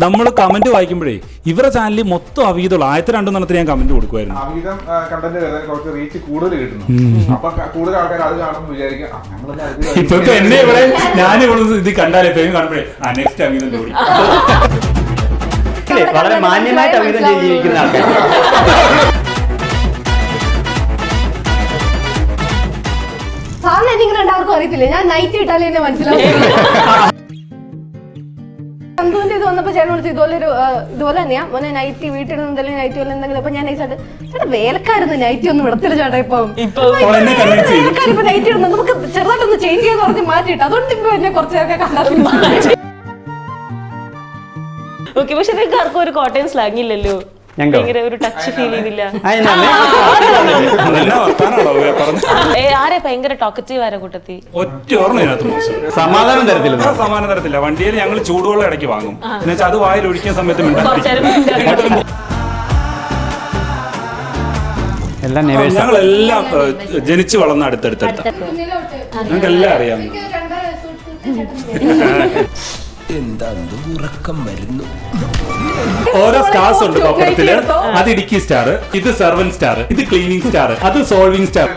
നമ്മൾ കമന്റ് വായിക്കുമ്പോഴേ ഇവരുടെ ചാനലിൽ മൊത്തം അവീതമുള്ള 1002 ഞാൻ കമന്റ് കൊടുക്കുമായിരുന്നു. അവീതം കണ്ടന്റ് കുറച്ച് റീച്ച് കൂടുതൽ കിട്ടുന്നു. അപ്പൊ കൂടുതൽ ആൾക്കാർ അത് കാണുമ്പോൾ വിചാരിക്കും ഇപ്പൊ എന്നെ ഇവിടെ ഞാൻ ഇത് കണ്ടാലേ കാണുമ്പോഴേ നെക്സ്റ്റ് അവീതം കൂടി വളരെ മാന്യമായിട്ട് അവീതം ജീവിക്കുന്ന ആൾക്കാർ. സാറിന് എനിങ്ങനെ എല്ലാവർക്കും അറിയത്തില്ല, ഞാൻ നൈറ്റ് ഇട്ടാലേ എന്നെ മനസ്സിലാവും. സന്തുവിന്റെ ഇത് വന്നപ്പോ ചേട്ടൻ വിളിച്ചു ഇതുപോലെ തന്നെയാ മോനെ നൈറ്റ് വീട്ടിൽ നിന്ന് എന്തെങ്കിലും നൈറ്റ് വല്ല എന്തെങ്കിലും. അപ്പൊ ഞാൻ നൈസായിട്ട് ചേട്ടാ വേലക്കാരൊന്നും നൈറ്റ് ഒന്നും വിടത്തില്ല ചേട്ടാ. ഇപ്പൊ നൈറ്റ് ഇടുന്നത് നമുക്ക് ചെറുതായിട്ടൊന്ന് ചേഞ്ച് ചെയ്യാന്ന് പറഞ്ഞ് മാറ്റിയിട്ട് അതുകൊണ്ട് ഇപ്പൊ എന്നെ കുറച്ചൊക്കെ കണ്ടാ. ഓക്കെ, പക്ഷെ നിങ്ങൾക്ക് ആർക്കും ഒരു കോട്ടയം സ്ലാങ് ഇല്ലല്ലോ, ഭയങ്കര ഒരു ടച്ച് ഫീൽ ചെയ്തില്ല. ആരെ ഭയങ്കര ടോക്കറ്റീവ് ആരെ കൂട്ടത്തി? ഒറ്റ ഓർമ്മ സമാധാനം തരത്തില്ല. വണ്ടിയിൽ ഞങ്ങൾ ചൂടുവെള്ളം ഇടയ്ക്ക് വാങ്ങും, എന്നുവെച്ചാൽ അത് വായിൽ ഒഴിക്കുന്ന സമയത്ത് ഞങ്ങളെല്ലാം ജനിച്ചു വളർന്ന അടുത്തടുത്തടുത്ത ഞങ്ങൾക്ക് എല്ലാം അറിയാം. ഓരോ സ്റ്റാർസ് ഉണ്ട് പത്രത്തില്. അത് ഇടുക്കി സ്റ്റാർ, ഇത് സെർവൻ സ്റ്റാർ, ഇത് ക്ലീനിങ് സ്റ്റാർ, അത് സോൾവിങ് സ്റ്റാർ.